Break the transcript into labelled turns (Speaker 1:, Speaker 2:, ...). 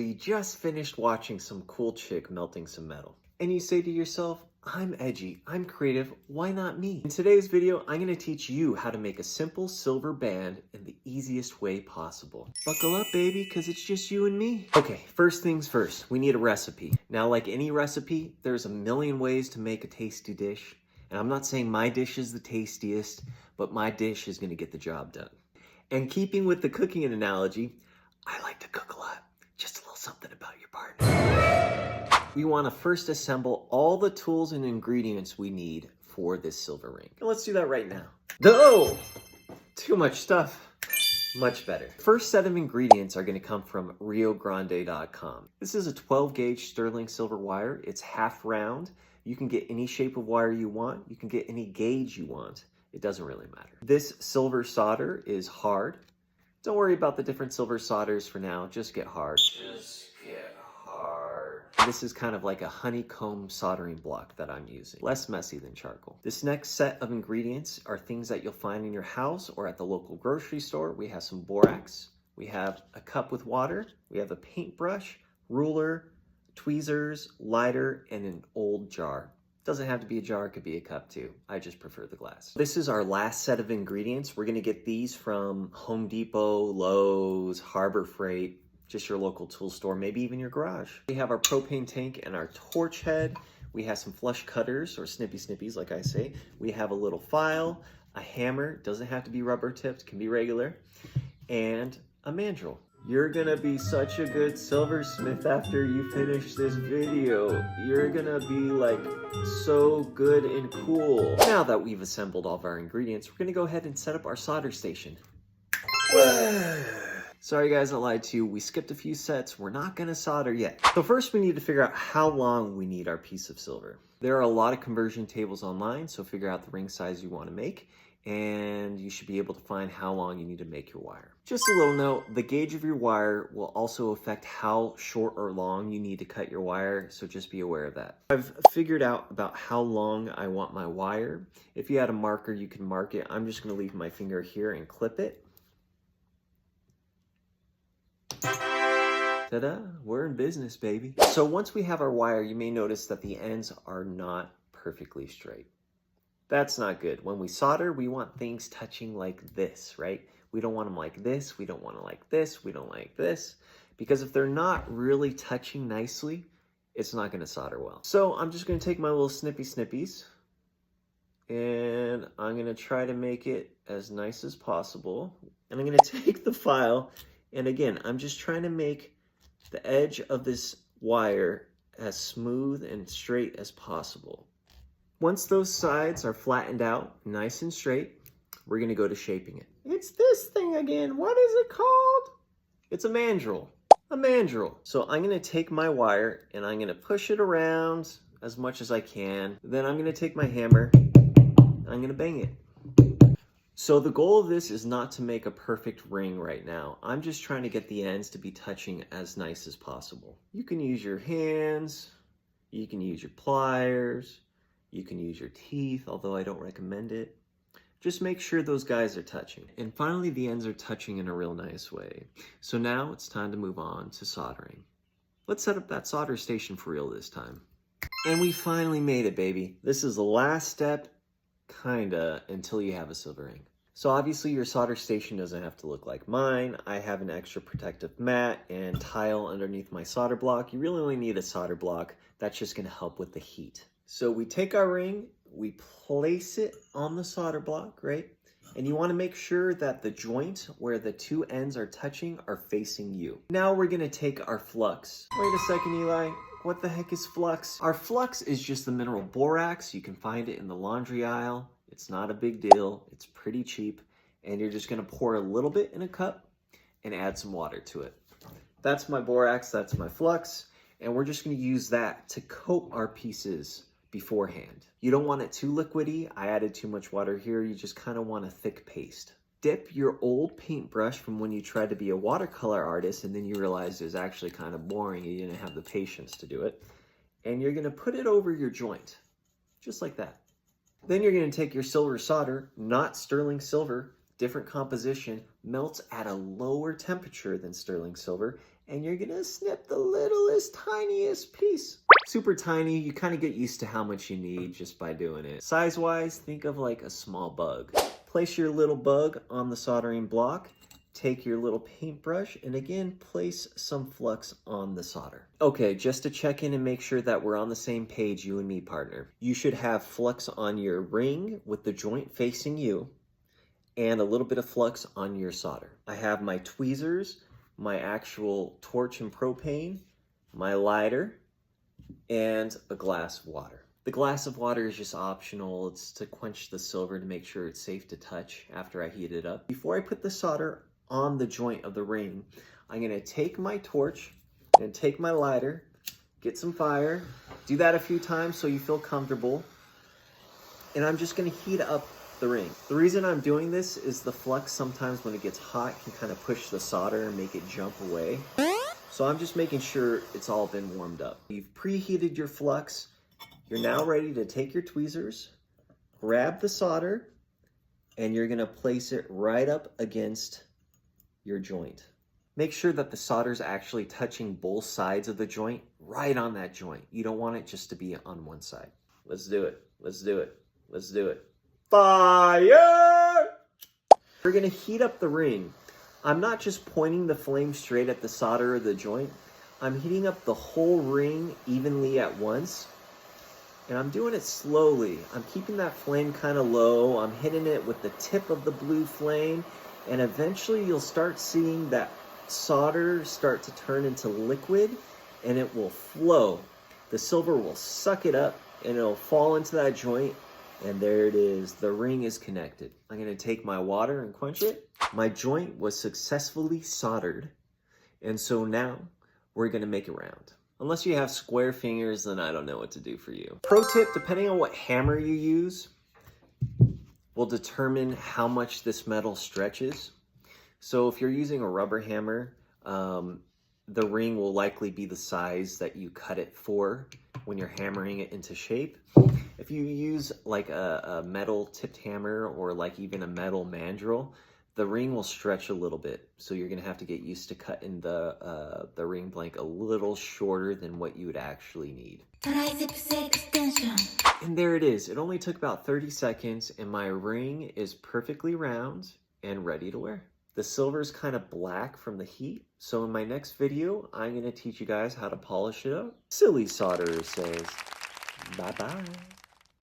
Speaker 1: You just finished watching some cool chick melting some metal. And you say to yourself, I'm edgy, I'm creative, why not me? In today's video, I'm gonna teach you how to make a simple silver band in the easiest way possible. Buckle up, baby, because it's just you and me. Okay, first things first, we need a recipe. Now, like any recipe, there's a million ways to make a tasty dish. And I'm not saying my dish is the tastiest, but my dish is gonna get the job done. And keeping with the cooking analogy, I like to cook a lot. Just a little something about your partner. We want to first assemble all the tools and ingredients we need for this silver ring. And let's do that right now. Oh, too much stuff. Much better. First set of ingredients are going to come from riogrande.com. This is a 12 gauge sterling silver wire. It's half round. You can get any shape of wire you want. You can get any gauge you want. It doesn't really matter. This silver solder is hard. Don't worry about the different silver solders for now. Just get hard. Just get hard. This is kind of like a honeycomb soldering block that I'm using. Less messy than charcoal. This next set of ingredients are things that you'll find in your house or at the local grocery store. We have some borax. We have a cup with water. We have a paintbrush, ruler, tweezers, lighter, and an old jar. Doesn't have to be a jar, it could be a cup too. I just prefer the glass. This is our last set of ingredients. We're gonna get these from Home Depot, Lowe's, Harbor Freight, just your local tool store, maybe even your garage. We have our propane tank and our torch head. We have some flush cutters or snippies, like I say. We have a little file, a hammer, doesn't have to be rubber tipped, can be regular, and a mandrel. You're gonna be such a good silversmith after you finish this video. You're gonna be like so good and cool. Now that we've assembled all of our ingredients, we're gonna go ahead and set up our solder station. Sorry guys, I lied to you. We skipped a few sets. We're not gonna solder yet. So first we need to figure out how long we need our piece of silver. There are a lot of conversion tables online, so figure out the ring size you wanna make, and you should be able to find how long you need to make your wire. Just a little note, the gauge of your wire will also affect how short or long you need to cut your wire, so just be aware of that. I've figured out about how long I want my wire. If you had a marker, you can mark it. I'm just gonna leave my finger here and clip it. Ta-da, we're in business, baby. So once we have our wire, you may notice that the ends are not perfectly straight. That's not good. When we solder, we want things touching like this, right? We don't want them like this. We don't want them like this. We don't like this. Because if they're not really touching nicely, it's not going to solder well. So I'm just going to take my little snippies and I'm going to try to make it as nice as possible. And I'm going to take the file, and again, I'm just trying to make the edge of this wire as smooth and straight as possible. Once those sides are flattened out, nice and straight, we're gonna go to shaping it. It's this thing again. What is it called? It's a mandrel. A mandrel. So I'm gonna take my wire and I'm gonna push it around as much as I can. Then I'm gonna take my hammer and I'm gonna bang it. So the goal of this is not to make a perfect ring right now. I'm just trying to get the ends to be touching as nice as possible. You can use your hands, you can use your pliers, you can use your teeth, although I don't recommend it. Just make sure those guys are touching. And finally, the ends are touching in a real nice way. So now it's time to move on to soldering. Let's set up that solder station for real this time. And we finally made it, baby. This is the last step, kinda, until you have a silver ring. So obviously your solder station doesn't have to look like mine. I have an extra protective mat and tile underneath my solder block. You really only need a solder block. That's just gonna help with the heat. So we take our ring, we place it on the solder block, right? And you wanna make sure that the joint where the two ends are touching are facing you. Now we're gonna take our flux. Wait a second, Eli. What the heck is flux? Our flux is just the mineral borax. You can find it in the laundry aisle. It's not a big deal. It's pretty cheap. And you're just gonna pour a little bit in a cup and add some water to it. That's my borax, that's my flux. And we're just gonna use that to coat our pieces beforehand. You don't want it too liquidy. I added too much water here. You just kind of want a thick paste. Dip your old paintbrush from when you tried to be a watercolor artist and then you realized it was actually kind of boring and you didn't have the patience to do it. And you're gonna put it over your joint, just like that. Then you're gonna take your silver solder, not sterling silver, different composition, melts at a lower temperature than sterling silver, and you're gonna snip the littlest, tiniest piece. Super tiny, you kind of get used to how much you need just by doing it. Size-wise, think of like a small bug. Place your little bug on the soldering block, take your little paintbrush, and again, place some flux on the solder. Okay, just to check in and make sure that we're on the same page, you and me, partner. You should have flux on your ring with the joint facing you, and a little bit of flux on your solder. I have my tweezers, my actual torch and propane, my lighter, and a glass of water. The glass of water is just optional. It's to quench the silver to make sure it's safe to touch after I heat it up. Before I put the solder on the joint of the ring, I'm gonna take my torch and take my lighter, get some fire, do that a few times so you feel comfortable, and I'm just gonna heat up the ring. The reason I'm doing this is the flux sometimes when it gets hot can kind of push the solder and make it jump away. So I'm just making sure it's all been warmed up. You've preheated your flux. You're now ready to take your tweezers, grab the solder, and you're gonna place it right up against your joint. Make sure that the solder's actually touching both sides of the joint, right on that joint. You don't want it just to be on one side. Let's do it. Let's do it. Let's do it. Fire! We're gonna heat up the ring. I'm not just pointing the flame straight at the solder or the joint. I'm heating up the whole ring evenly at once. And I'm doing it slowly. I'm keeping that flame kind of low. I'm hitting it with the tip of the blue flame. And eventually you'll start seeing that solder start to turn into liquid and it will flow. The silver will suck it up and it'll fall into that joint. And there it is, the ring is connected. I'm gonna take my water and quench it. My joint was successfully soldered. And so now we're gonna make it round. Unless you have square fingers, then I don't know what to do for you. Pro tip, depending on what hammer you use, will determine how much this metal stretches. So if you're using a rubber hammer, the ring will likely be the size that you cut it for when you're hammering it into shape. If you use like a metal tipped hammer or like even a metal mandrel, the ring will stretch a little bit. So you're gonna have to get used to cutting the ring blank a little shorter than what you would actually need. And there it is. It only took about 30 seconds and my ring is perfectly round and ready to wear. The silver is kind of black from the heat. So in my next video, I'm gonna teach you guys how to polish it up. Silly Solderer says, bye-bye.